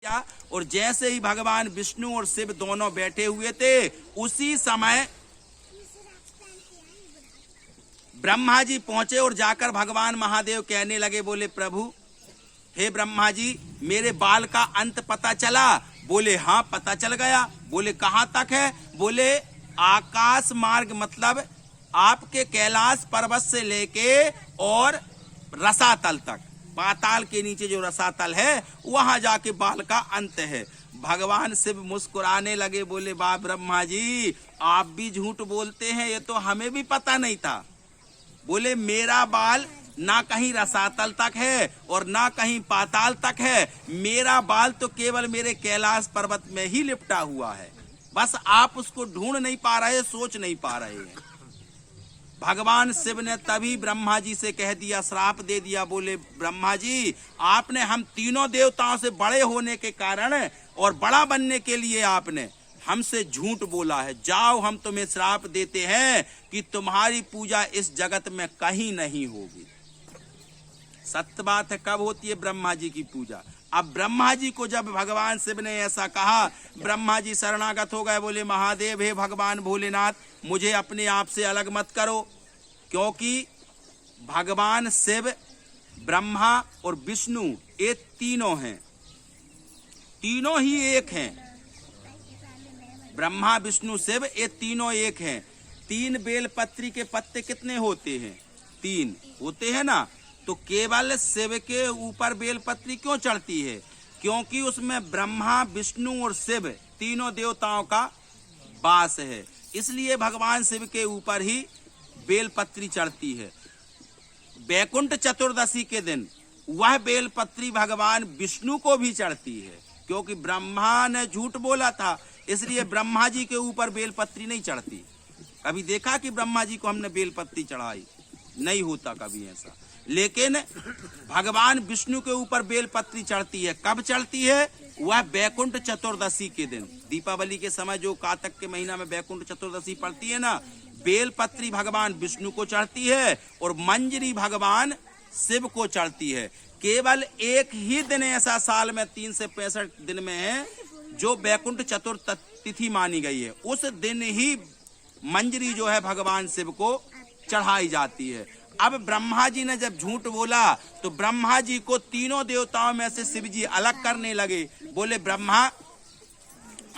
और जैसे ही भगवान विष्णु और शिव दोनों बैठे हुए थे, उसी समय ब्रह्मा जी पहुंचे और जाकर भगवान महादेव कहने लगे, बोले प्रभु हे ब्रह्मा जी, मेरे बाल का अंत पता चला? बोले हाँ पता चल गया। बोले कहाँ तक है? बोले आकाश मार्ग, मतलब आपके कैलाश पर्वत से लेके और रसातल तक, पाताल के नीचे जो रसातल है वहां जाके बाल का अंत है। भगवान शिव मुस्कुराने लगे, बोले वाह ब्रह्मा जी, आप भी झूठ बोलते हैं, ये तो हमें भी पता नहीं था। बोले मेरा बाल ना कहीं रसातल तक है और ना कहीं पाताल तक है, मेरा बाल तो केवल मेरे कैलाश पर्वत में ही लिपटा हुआ है, बस आप उसको ढूंढ नहीं पा रहे, सोच नहीं पा रहे हैं। भगवान शिव ने तभी ब्रह्मा जी से कह दिया, श्राप दे दिया। बोले ब्रह्मा जी, आपने हम तीनों देवताओं से बड़े होने के कारण और बड़ा बनने के लिए आपने हमसे झूठ बोला है। जाओ, हम तुम्हें श्राप देते हैं कि तुम्हारी पूजा इस जगत में कहीं नहीं होगी। सत्य बात है, कब होती है ब्रह्मा जी की पूजा? अब ब्रह्मा जी को जब भगवान शिव ने ऐसा कहा, ब्रह्मा जी शरणागत हो गए। बोले महादेव, हे भगवान भोलेनाथ, मुझे अपने आप से अलग मत करो, क्योंकि भगवान शिव, ब्रह्मा और विष्णु ये तीनों हैं, तीनों ही एक हैं। ब्रह्मा विष्णु शिव ये तीनों एक हैं। 3 बेलपत्री के पत्ते कितने होते हैं? 3 होते हैं ना। तो केवल शिव के ऊपर बेलपत्री क्यों चढ़ती है? क्योंकि उसमें ब्रह्मा विष्णु और शिव तीनों देवताओं का वास है, इसलिए भगवान शिव के ऊपर ही बेलपत्री चढ़ती है। वैकुंठ चतुर्दशी के दिन वह बेलपत्री भगवान विष्णु को भी चढ़ती है, क्योंकि ब्रह्मा ने झूठ बोला था, इसलिए ब्रह्मा जी के ऊपर बेलपत्री नहीं चढ़ती। कभी देखा कि ब्रह्मा जी को हमने बेलपत्री चढ़ाई? नहीं होता कभी ऐसा। लेकिन भगवान विष्णु के ऊपर बेलपत्री चढ़ती है। कब चढ़ती है? वह वैकुंठ चतुर्दशी के दिन, दीपावली के समय जो कातक के महीना में वैकुंठ चतुर्दशी पड़ती है ना, बेलपत्री भगवान विष्णु को चढ़ती है और मंजरी भगवान शिव को चढ़ती है। केवल एक ही दिन ऐसा साल में 365 दिन में है जो वैकुंठ चतुर्तिथि मानी गई है, उस दिन ही मंजरी जो है भगवान शिव को चढ़ाई जाती है। अब ब्रह्मा जी ने जब झूठ बोला तो ब्रह्मा जी को तीनों देवताओं में से शिव जी अलग करने लगे। बोले ब्रह्मा,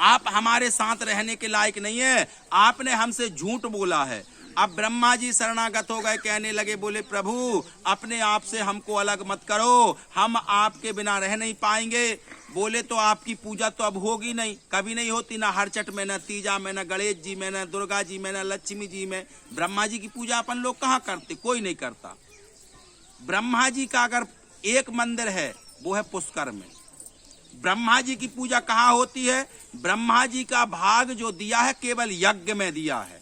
आप हमारे साथ रहने के लायक नहीं है, आपने हमसे झूठ बोला है। अब ब्रह्मा जी शरणागत हो गए, कहने लगे, बोले प्रभु अपने आप से हमको अलग मत करो, हम आपके बिना रह नहीं पाएंगे। बोले तो आपकी पूजा तो अब होगी नहीं, कभी नहीं होती, ना हरचट में, ना तीजा में, ना गणेश जी में, ना दुर्गा जी में, ना लक्ष्मी जी में। ब्रह्मा जी की पूजा अपन लोग कहाँ करते? कोई नहीं करता। ब्रह्मा जी का अगर एक मंदिर है वो है पुष्कर में। ब्रह्मा जी की पूजा कहाँ होती है? ब्रह्मा जी का भाग जो दिया है केवल यज्ञ में दिया है।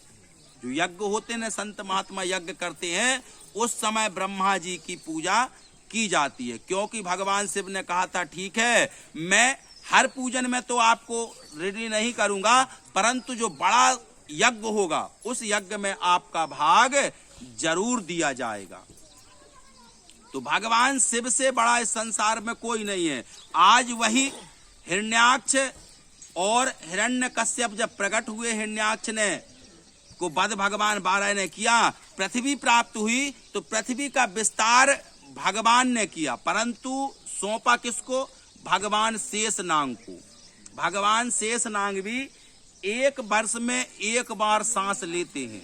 जो यज्ञ होते हैं, संत महात्मा यज्ञ करते हैं, उस समय ब्रह्मा जी की पूजा की जाती है, क्योंकि भगवान शिव ने कहा था ठीक है, मैं हर पूजन में तो आपको रेडी नहीं करूंगा, परंतु जो बड़ा यज्ञ होगा उस यज्ञ में आपका भाग जरूर दिया जाएगा। तो भगवान शिव से बड़ा इस संसार में कोई नहीं है। आज वही हिरण्याक्ष और हिरण्यकश्यप जब प्रकट हुए, हिरण्याक्ष ने को वध भगवान बारह ने किया, पृथ्वी प्राप्त हुई, तो पृथ्वी का विस्तार भगवान ने किया, परंतु सौंपा किसको? भगवान शेषनाग को। भगवान शेषनाग भी 1 वर्ष में 1 बार सांस लेते हैं।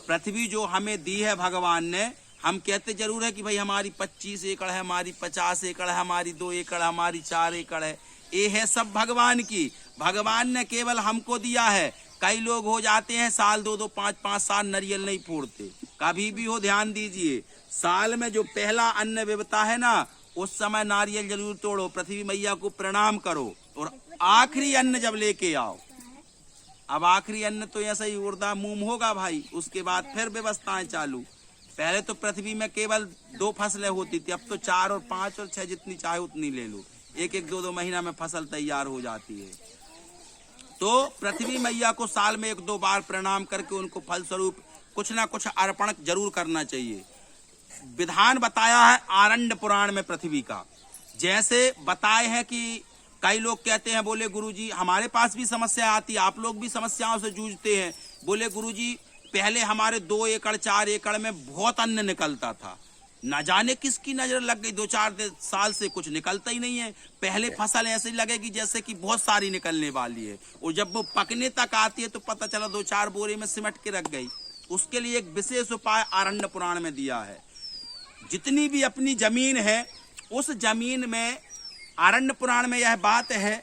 पृथ्वी जो हमें दी है भगवान ने, हम कहते जरूर है कि भाई हमारी 25 एकड़ है, हमारी 50 एकड़ है, हमारी 2 एकड़, हमारी 4 एकड़ है, ये है सब भगवान की। भगवान ने केवल हमको दिया है। कई लोग हो जाते हैं साल 2-2, 5-5 साल नारियल नहीं फोड़ते। कभी भी हो ध्यान दीजिए, साल में जो पहला अन्न विपता है ना, उस समय नारियल जरूर तोड़ो, पृथ्वी मैया को प्रणाम करो और आखिरी अन्न जब लेके आओ। अब आखिरी अन्न तो ऐसा ही उर्दा मूंग होगा भाई, उसके बाद फिर व्यवस्थाएं चालू। पहले तो पृथ्वी में केवल 2 फसलें होती थी, अब तो 4 और 5 और 6 जितनी चाहे उतनी ले लो। 1-1, 2-2 महीना में फसल तैयार हो जाती है। तो पृथ्वी मैया को साल में 1-2 बार प्रणाम करके उनको फल स्वरूप कुछ ना कुछ अर्पण जरूर करना चाहिए। विधान बताया है आरण्य पुराण में पृथ्वी का, जैसे बताए हैं कि कई लोग कहते हैं, बोले गुरुजी हमारे पास भी समस्या आती है, आप लोग भी समस्याओं से जूझते हैं। बोले गुरुजी पहले हमारे 2 एकड़ 4 एकड़ में बहुत अन्न निकलता था, न जाने किसकी नजर लग गई, 2-4 साल से कुछ निकलता ही नहीं है। पहले फसल ऐसे लगेगी जैसे कि बहुत सारी निकलने वाली है, और जब वो पकने तक आती है तो पता चला 2-4 बोरे में सिमट के रख गई। उसके लिए एक विशेष उपाय आरण्य पुराण में दिया है। जितनी भी अपनी जमीन है उस जमीन में, आरण्य पुराण में यह बात है,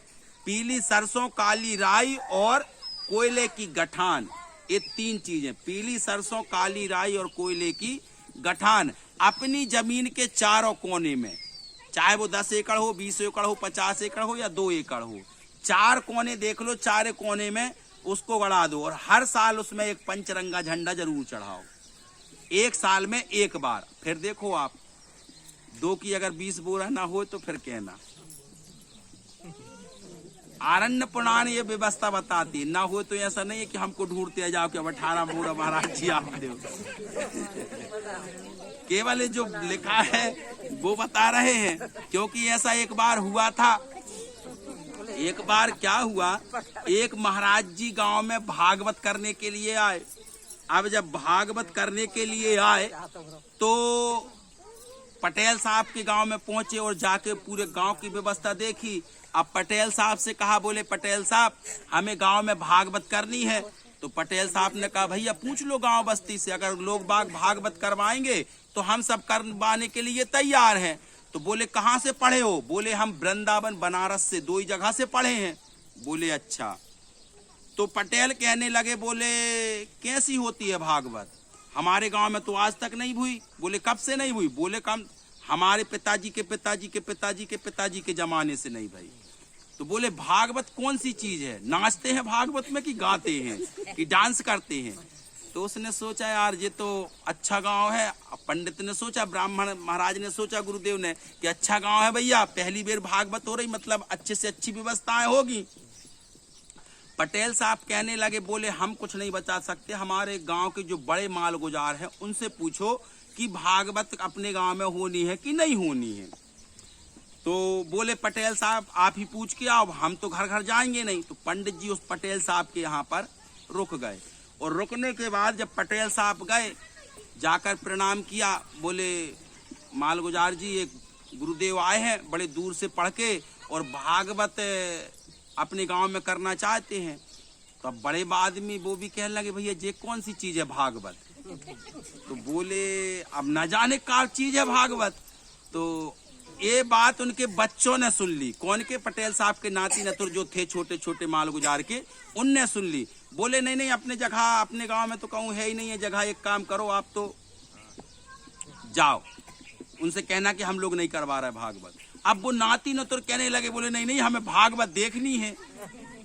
पीली सरसों, काली राई और कोयले की गठान, ये 3 चीजें, पीली सरसों, काली राई और कोयले की गठान अपनी जमीन के चारों कोने में, चाहे वो 10 एकड़ हो, 20 एकड़ हो, 50 एकड़ हो या 2 एकड़ हो, 4 कोने देख लो, 4 कोने में उसको गड़ा दो और हर साल उसमें एक पंचरंगा झंडा जरूर चढ़ाओ, 1 साल में 1 बार। फिर देखो आप 2 की अगर 20 बोरा ना हो तो फिर कहना। आरण्य पुराण ये व्यवस्था बताती है, ना हो तो ऐसा नहीं है कि हमको ढूंढते जाओ कि अब 18 बोरा महाराज जी आप दो। केवल जो लिखा है वो बता रहे हैं, क्योंकि ऐसा एक बार हुआ था। एक बार क्या हुआ, एक महाराज जी गांव में भागवत करने के लिए आए। अब जब भागवत करने के लिए आए तो पटेल साहब के गांव में पहुंचे और जाके पूरे गांव की व्यवस्था देखी। अब पटेल साहब से कहा, बोले पटेल साहब हमें गांव में भागवत करनी है। तो पटेल साहब ने कहा, भैया पूछ लो गांव बस्ती से, अगर लोग बाग भागवत करवाएंगे तो हम सब करवाने के लिए तैयार हैं। तो बोले कहाँ से पढ़े हो? बोले हम वृंदावन बनारस से 2 ही जगह से पढ़े हैं। बोले अच्छा। तो पटेल कहने लगे, बोले कैसी होती है भागवत? हमारे गांव में तो आज तक नहीं हुई। बोले कब से नहीं हुई? बोले कम हमारे पिताजी के पिताजी के पिताजी के पिताजी के जमाने से नहीं भाई। तो बोले भागवत कौन सी चीज है? नाचते हैं भागवत में कि गाते हैं कि डांस करते हैं? तो उसने सोचा यार ये तो अच्छा गांव है। पंडित ने सोचा, ब्राह्मण महाराज ने सोचा, गुरुदेव ने, कि अच्छा गांव है भैया, पहली बार भागवत हो रही, मतलब अच्छे से अच्छी व्यवस्थाएं होगी। पटेल साहब कहने लगे, बोले हम कुछ नहीं बचा सकते, हमारे गांव के जो बड़े मालगुजार हैं उनसे पूछो कि भागवत अपने गांव में होनी है कि नहीं होनी है। तो बोले पटेल साहब आप ही पूछ के आओ, हम तो घर घर जाएंगे नहीं। तो पंडित जी उस पटेल साहब के यहाँ पर रुक गए, और रुकने के बाद जब पटेल साहब गए, जाकर प्रणाम किया, बोले मालगुजार जी एक गुरुदेव आए हैं बड़े दूर से पढ़ के और भागवत अपने गांव में करना चाहते हैं। तो अब बड़े आदमी वो भी कहने लगे, भैया ये कौन सी चीज है भागवत? तो बोले अब न जाने क्या चीज है भागवत। तो ये बात उनके बच्चों ने सुन ली। कौन के? पटेल साहब के नाती नतुर जो थे छोटे छोटे मालगुजार के, उनने सुन ली। बोले नहीं नहीं, अपने जगह अपने गांव में तो कहूँ है ही नहीं है जगह, एक काम करो आप तो जाओ उनसे कहना कि हम लोग नहीं करवा रहे भागवत। अब वो नाती नतुर कहने लगे, बोले नहीं नहीं हमें भागवत देखनी है।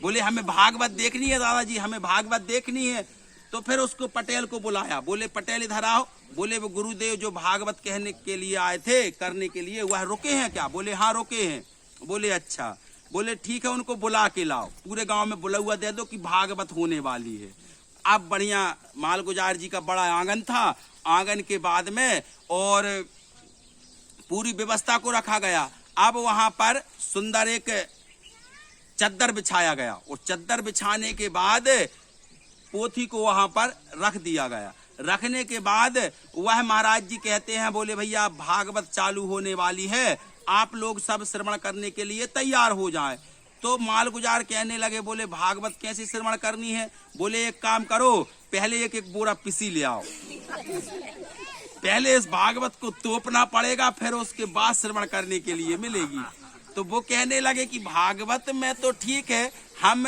बोले हमें भागवत देखनी है दादाजी, हमें भागवत देखनी है। तो फिर उसको पटेल को बुलाया, बोले पटेल इधर आओ। बोले वो गुरुदेव जो भागवत कहने के लिए आए थे करने के लिए, वह रुके हैं क्या? बोले हाँ रुके हैं। बोले अच्छा। बोले ठीक है, उनको बुला के लाओ, पूरे गांव में बुलावा दे दो कि भागवत होने वाली है। अब बढ़िया मालगुजार जी का बड़ा आंगन था, आंगन के बाद में और पूरी व्यवस्था को रखा गया। अब वहां पर सुंदर एक चद्दर बिछाया गया, और चद्दर बिछाने के बाद पोथी को वहां पर रख दिया गया। रखने के बाद वह महाराज जी कहते हैं, बोले भैया भागवत चालू होने वाली है, आप लोग सब श्रवण करने के लिए तैयार हो जाएं। तो मालगुजार कहने लगे, बोले भागवत कैसे श्रवण करनी है? बोले एक काम करो, पहले एक एक बोरा पिसी ले आओ, पहले इस भागवत को तोपना पड़ेगा, फिर उसके बाद श्रवण करने के लिए मिलेगी। तो वो कहने लगे कि भागवत में तो ठीक है, हम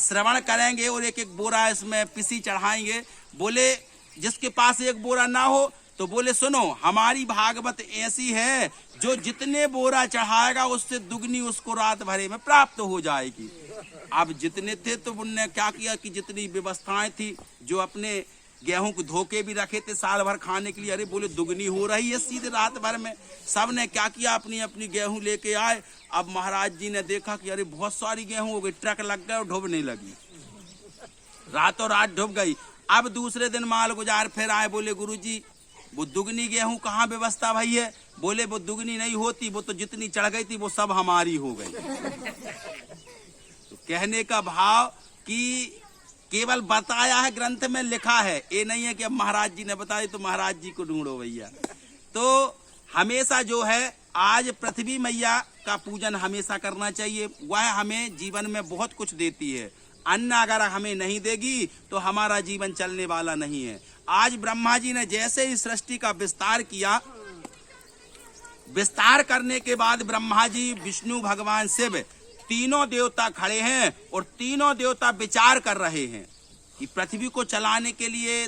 श्रवण करेंगे और एक एक बोरा इसमें पिसी चढ़ाएंगे। बोले जिसके पास एक बोरा ना हो तो बोले सुनो, हमारी भागवत ऐसी है जो जितने बोरा चढ़ाएगा उससे दुगनी उसको रात भरे में प्राप्त हो जाएगी। अब जितने थे तो उनने क्या किया कि जितनी व्यवस्थाएं थी, जो अपने गेहूं को धोके भी रखे थे साल भर खाने के लिए, अरे बोले दुगनी हो रही है सीधे रात भर में। सब ने क्या किया, अपनी अपनी गेहूं लेके आए। अब महाराज जी ने देखा कि अरे बहुत सारी गेहूं हो गई, ट्रक लग गए और डूबने लगी, रातों रात डूब गई। अब दूसरे दिन मालगुजार फिर आए, बोले गुरुजी वो दुगनी गेहूं कहाँ व्यवस्था भाई है? बोले वो दुगनी नहीं होती, वो तो जितनी चढ़ गई थी वो सब हमारी हो गई। तो कहने का भाव कि केवल बताया है, ग्रंथ में लिखा है, ये नहीं है कि अब महाराज जी ने बताया तो महाराज जी को ढूंढो भैया। तो हमेशा जो है आज पृथ्वी मैया का पूजन हमेशा करना चाहिए। वह हमें जीवन में बहुत कुछ देती है। अन्न अगर हमें नहीं देगी तो हमारा जीवन चलने वाला नहीं है। आज ब्रह्मा जी ने जैसे ही सृष्टि का विस्तार किया, विस्तार करने के बाद ब्रह्मा जी, विष्णु, भगवान शिव, तीनों देवता खड़े हैं और तीनों देवता विचार कर रहे हैं कि पृथ्वी को चलाने के लिए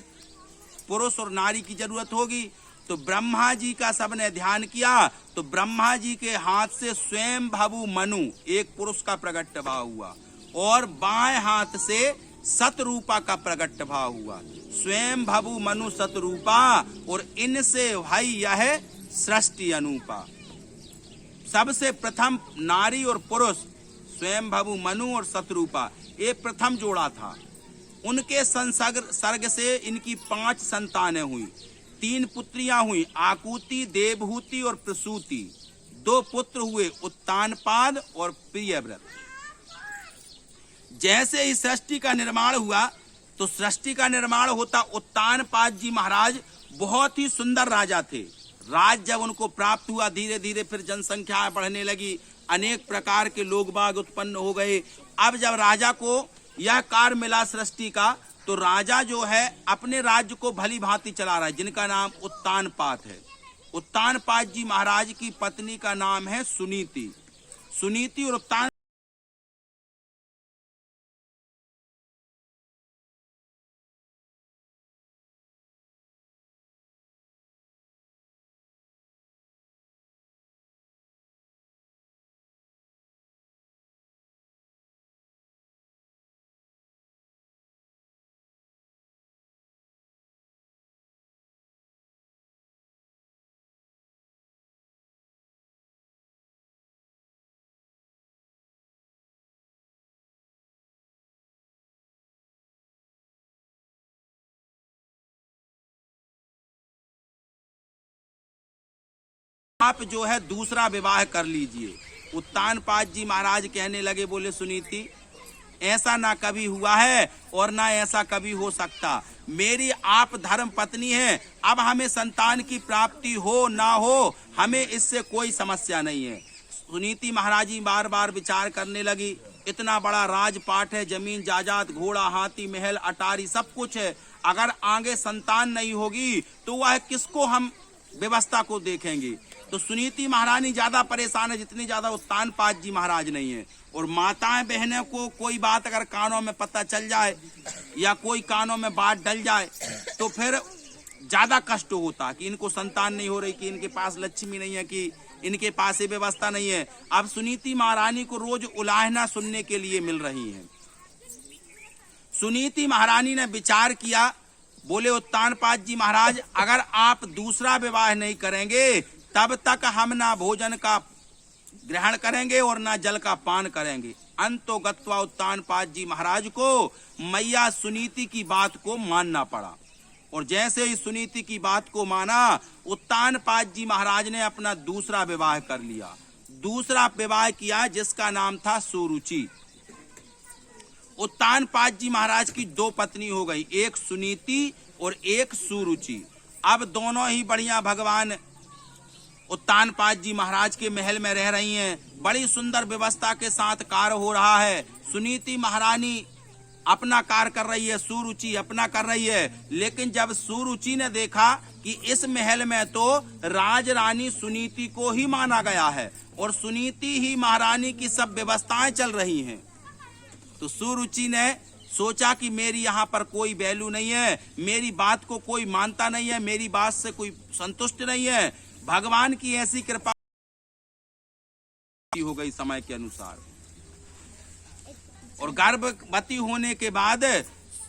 पुरुष और नारी की जरूरत होगी। तो ब्रह्मा जी का सबने ध्यान किया तो ब्रह्मा जी के हाथ से स्वयं भवु मनु, एक पुरुष का प्रकट भाव हुआ, और बाएं हाथ से सतरूपा का प्रकट भाव हुआ। स्वयं भवु मनु सतरूपा, और इनसे भाई यह सृष्टि अनुपा। सबसे प्रथम नारी और पुरुष स्वयं भवु मनु और सतरूपा, ये प्रथम जोड़ा था। उनके संसर्ग से इनकी 5 संतानें हुई। 3 पुत्रियां हुई, आकुति, देवहूति और प्रसूति। 2 पुत्र हुए, उत्तानपाद और प्रियव्रत। जैसे ही सृष्टि का निर्माण हुआ तो सृष्टि का निर्माण होता, उत्तानपाद जी महाराज बहुत ही सुंदर राजा थे। राज जब उनको प्राप्त हुआ, धीरे धीरे फिर जनसंख्या बढ़ने लगी, अनेक प्रकार के लोग बाग उत्पन्न हो गए। अब जब राजा को यह कार्य मिला सृष्टि का, तो राजा जो है अपने राज्य को भली भांति चला रहा है, जिनका नाम उत्तानपाद है। उत्तानपाद जी महाराज की पत्नी का नाम है सुनीति। सुनीति और उत्तान आप जो है दूसरा विवाह कर लीजिए। उत्तानपाद जी महाराज कहने लगे, बोले सुनीति, ऐसा ना कभी हुआ है और ना ऐसा कभी हो सकता। मेरी आप धर्म पत्नी हैं, अब हमें संतान की प्राप्ति हो ना हो, हमें इससे कोई समस्या नहीं है। सुनीति महाराज जी बार बार विचार करने लगी, इतना बड़ा राजपाट है, जमीन जायदाद, घोड़ा, हाथी, महल, अटारी सब कुछ है। अगर आगे संतान नहीं होगी तो वह किसको हम व्यवस्था को देखेंगे। तो सुनीति महारानी ज्यादा परेशान है जितनी ज्यादा उत्तानपाद जी महाराज नहीं है। और माताएं बहनें को कोई बात अगर कानों में पता चल जाए या कोई कानों में बात डल जाए तो फिर ज्यादा कष्ट होता कि इनको संतान नहीं हो रही, कि इनके पास लक्ष्मी नहीं है, कि इनके पास ये व्यवस्था नहीं है। अब सुनीति महारानी को रोज उलाहना सुनने के लिए मिल रही है। सुनीति महारानी ने विचार किया, बोले उत्तानपाद जी महाराज, अगर आप दूसरा विवाह नहीं करेंगे तब तक हम ना भोजन का ग्रहण करेंगे और ना जल का पान करेंगे। अंतो गत्वा उत्तानपाद जी महाराज को मैया सुनीति की बात को मानना पड़ा। और जैसे ही सुनीति की बात को माना, उत्तानपाद जी महाराज ने अपना दूसरा विवाह कर लिया। दूसरा विवाह किया जिसका नाम था सुरुचि। उत्तानपाद जी महाराज की 2 पत्नी हो गई, एक सुनीति और एक सुरुचि। अब दोनों ही बढ़िया भगवान उत्तानपाद जी महाराज के महल में रह रही हैं। बड़ी सुंदर व्यवस्था के साथ कार्य हो रहा है। सुनीति महारानी अपना कार्य कर रही है, सुरुचि अपना कर रही है। लेकिन जब सुरुचि ने देखा कि इस महल में तो राज रानी सुनीति को ही माना गया है और सुनीति ही महारानी की सब व्यवस्थाएं चल रही हैं, तो सुरुचि ने सोचा कि मेरी यहाँ पर कोई वैल्यू नहीं है, मेरी बात को कोई मानता नहीं है, मेरी बात से कोई संतुष्ट नहीं है। भगवान की ऐसी कृपा हो गई समय के अनुसार। और गर्भवती होने के बाद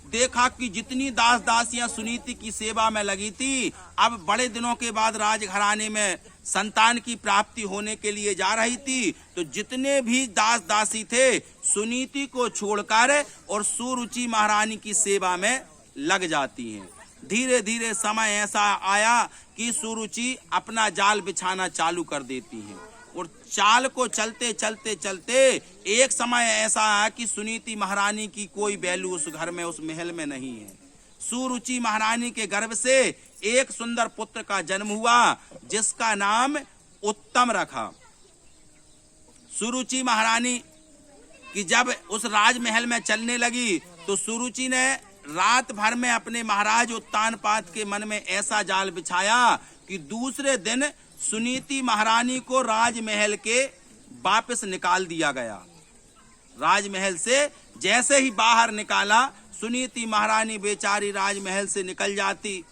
देखा कि जितनी दास दासियां सुनीति की सेवा में लगी थी, अब बड़े दिनों के बाद राजघराने में संतान की प्राप्ति होने के लिए जा रही थी, तो जितने भी दास दासी थे सुनीति को छोड़कर और सुरुचि महारानी की सेवा में लग जाती हैं। धीरे धीरे समय ऐसा आया कि सुरुचि अपना जाल बिछाना चालू कर देती हैं और चाल को चलते चलते चलते एक समय ऐसा आया कि सुनीति महारानी की कोई वैल्यू उस घर में, उस महल में नहीं है। सुरुचि महारानी के गर्भ से एक सुंदर पुत्र का जन्म हुआ जिसका नाम उत्तम रखा। सुरुचि महारानी की जब उस राजमहल में चलने लगी तो सुरुचि ने रात भर में अपने महाराज उत्तानपाद के मन में ऐसा जाल बिछाया कि दूसरे दिन सुनीति महारानी को राजमहल के वापस निकाल दिया गया। राजमहल से जैसे ही बाहर निकाला, सुनीति महारानी बेचारी राजमहल से निकल जाती।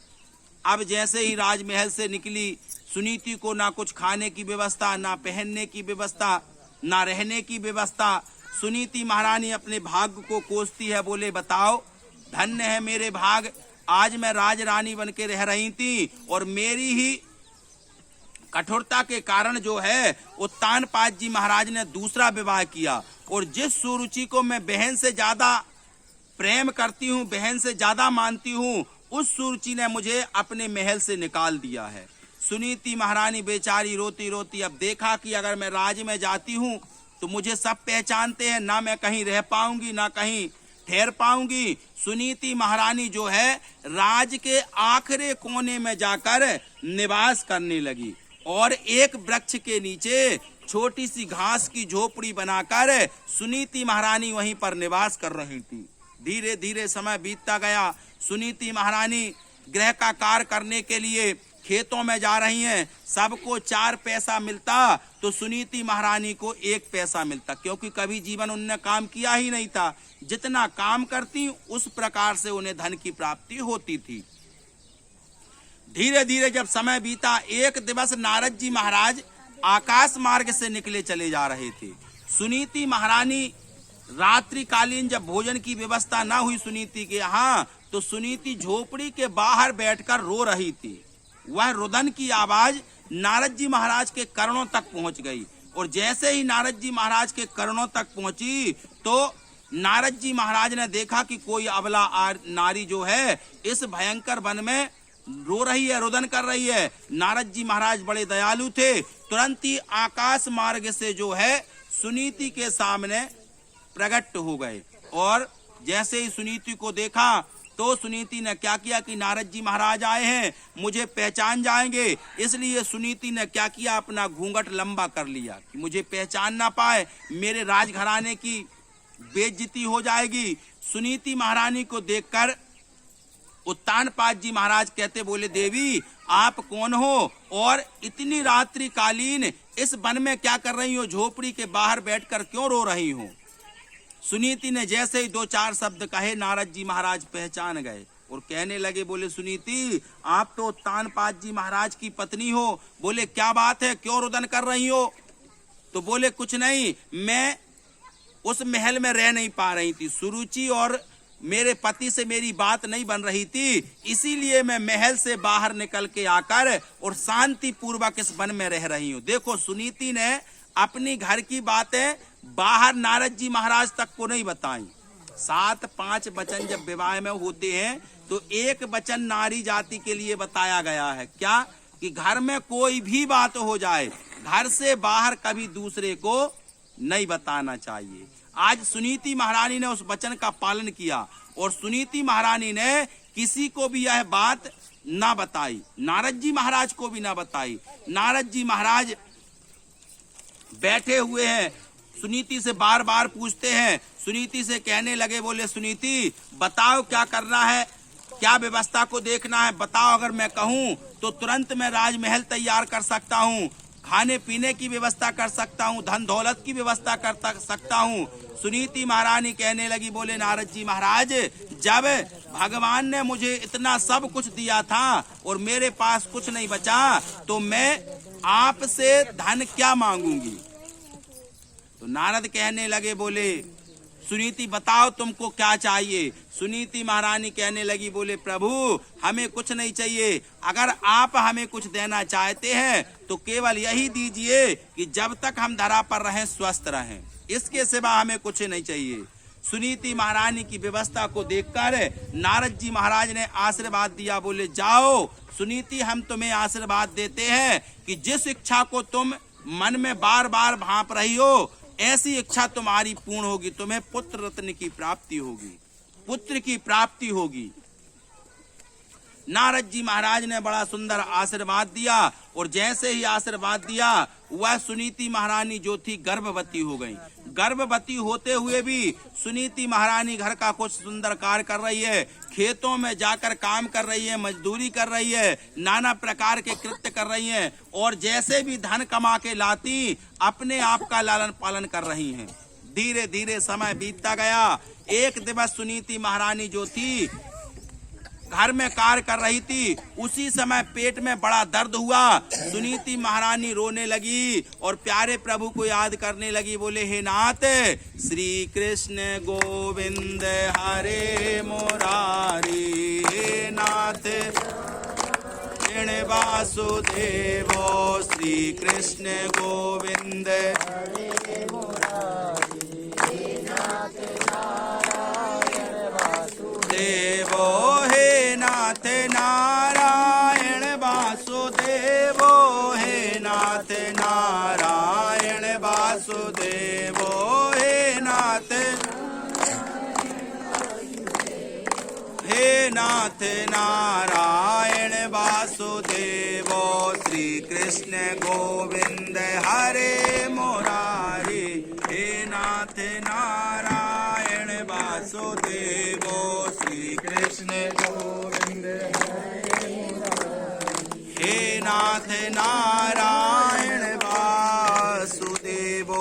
अब जैसे ही राजमहल से निकली, सुनीति को ना कुछ खाने की व्यवस्था, ना पहनने की व्यवस्था, ना रहने की व्यवस्था। सुनीति महारानी अपने भाग्य को कोसती है, बोले बताओ धन्य है मेरे भाग, आज मैं राजरानी बन के रह रही थी और मेरी ही कठोरता के कारण जो है उत्तानपाद जी महाराज ने दूसरा विवाह किया और जिस सुरुचि को मैं बहन से ज्यादा प्रेम करती हूँ, बहन से ज्यादा मानती हूँ, उस सुरुचि ने मुझे अपने महल से निकाल दिया है। सुनीति महारानी बेचारी रोती रोती अब देखा कि अगर मैं राज में जाती हूँ तो मुझे सब पहचानते हैं, ना मैं कहीं रह पाऊंगी ना कहीं ठहर पाऊंगी। सुनीति महारानी जो है राज के आखिरी कोने में जाकर निवास करने लगी और एक वृक्ष के नीचे छोटी सी घास की झोपड़ी बनाकर सुनीति महारानी वहीं पर निवास कर रही थी। धीरे धीरे समय बीतता गया। सुनीति महारानी गृह का कार्य करने के लिए खेतों में जा रही हैं। सबको 4 पैसा मिलता तो सुनीति महारानी को 1 पैसा मिलता, क्योंकि कभी जीवन उन्होंने काम किया ही नहीं था। जितना काम करती उस प्रकार से उन्हें धन की प्राप्ति होती थी। धीरे धीरे जब समय बीता, एक दिवस नारद जी महाराज आकाश मार्ग से निकले चले जा रहे थे। सुनीति महारानी रात्रिकालीन जब भोजन की व्यवस्था ना हुई सुनीति के यहाँ, तो सुनीति झोपड़ी के बाहर बैठकर रो रही थी। वह रुदन की आवाज नारद जी महाराज के कर्णों तक पहुंच गई और जैसे ही नारद जी महाराज के कर्णों तक पहुंची तो नारद जी महाराज ने देखा कि कोई अबला नारी जो है इस भयंकर वन में रो रही है, रुदन कर रही है। नारद जी महाराज बड़े दयालु थे, तुरंत ही आकाश मार्ग से जो है सुनीति के सामने प्रकट हो गए और जैसे ही सुनीति को देखा तो सुनीति ने क्या किया कि नारद जी महाराज आए हैं, मुझे पहचान जाएंगे, इसलिए सुनीति ने क्या किया, अपना घूंघट लंबा कर लिया कि मुझे पहचान ना पाए, मेरे राजघराने की बेइज्जती हो जाएगी। सुनीति महारानी को देखकर उत्तानपाद जी महाराज कहते, बोले देवी आप कौन हो और इतनी रात्रि कालीन इस वन में क्या कर रही हो, झोपड़ी के बाहर बैठकर क्यों रो रही हो। सुनीति ने जैसे ही 2-4 शब्द कहे, नारद जी महाराज पहचान गए और कहने लगे, बोले सुनीति आप तो उत्तानपाद जी महाराज की पत्नी हो। बोले क्या बात है, क्यों रुदन कर रही हो। तो बोले कुछ नहीं, मैं उस महल में रह नहीं पा रही थी, सुरुचि और मेरे पति से मेरी बात नहीं बन रही थी, इसीलिए मैं महल से बाहर निकल के आकर और शांति पूर्वक इस वन में रह रही हूँ। देखो सुनीति ने अपनी घर की बातें बाहर नारद जी महाराज तक को नहीं बताई। 7-5 वचन जब विवाह में होते हैं तो एक वचन नारी जाति के लिए बताया गया है, क्या कि घर में कोई भी बात हो जाए घर से बाहर कभी दूसरे को नहीं बताना चाहिए। आज सुनीति महारानी ने उस वचन का पालन किया और सुनीति महारानी ने किसी को भी यह बात ना बताई, नारद जी महाराज को भी ना बताई। नारद जी महाराज बैठे हुए हैं, सुनीति से बार बार पूछते हैं, सुनीति से कहने लगे, बोले सुनीति बताओ क्या करना है, क्या व्यवस्था को देखना है, बताओ, अगर मैं कहूँ तो तुरंत मैं राजमहल तैयार कर सकता हूँ, खाने पीने की व्यवस्था कर सकता हूँ, धन दौलत की व्यवस्था कर सकता हूँ। सुनीति महारानी कहने लगी, बोले नारद जी महाराज जब भगवान ने मुझे इतना सब कुछ दिया था और मेरे पास कुछ नहीं बचा तो मैं आपसे धन क्या मांगूंगी। तो नारद कहने लगे, बोले सुनीति बताओ तुमको क्या चाहिए। सुनीति महारानी कहने लगी, बोले प्रभु हमें कुछ नहीं चाहिए, अगर आप हमें कुछ देना चाहते हैं तो केवल यही दीजिए कि जब तक हम धरा पर रहें स्वस्थ रहें, इसके सिवा हमें कुछ नहीं चाहिए। सुनीति महारानी की व्यवस्था को देखकर नारद जी महाराज ने आशीर्वाद दिया, बोले जाओ सुनीति, हम तुम्हें आशीर्वाद देते हैं कि जिस इच्छा को तुम मन में बार बार भांप रही हो, ऐसी इच्छा तुम्हारी पूर्ण होगी, तुम्हें पुत्र रत्न की प्राप्ति होगी, पुत्र की प्राप्ति होगी। नारद जी महाराज ने बड़ा सुंदर आशीर्वाद दिया और जैसे ही आशीर्वाद दिया वह सुनीति महारानी जो थी गर्भवती हो गई। गर्भवती होते हुए भी सुनीति महारानी घर का कुछ सुंदर कार्य कर रही है, खेतों में जाकर काम कर रही है, मजदूरी कर रही है, नाना प्रकार के कृत्य कर रही है और जैसे भी धन कमा के लाती अपने आप का लालन पालन कर रही हैं। धीरे धीरे समय बीतता गया। एक दिवस सुनीति महारानी जो थी घर में कार्य कर रही थी, उसी समय पेट में बड़ा दर्द हुआ। सुनीति महारानी रोने लगी और प्यारे प्रभु को याद करने लगी, बोले हे नाथ, श्री कृष्ण गोविंद हरे मुरारी, हे नाथ वासुदेवो, श्री कृष्ण गोविंद हरे मुरारी, हे नाथ नारायण वासुदेवो, नाथ नारायण वासुदेवो, हे नाथ नारायण वासुदेवो, हे नाथ, हे नाथ नारायण वासुदेवो, श्री कृष्ण गोविंद हरे मुरारी, हे नाथ नारायण वासुदेवो, श्री कृष्ण गोविंद हरे मुरारी, हे नाथ नारायण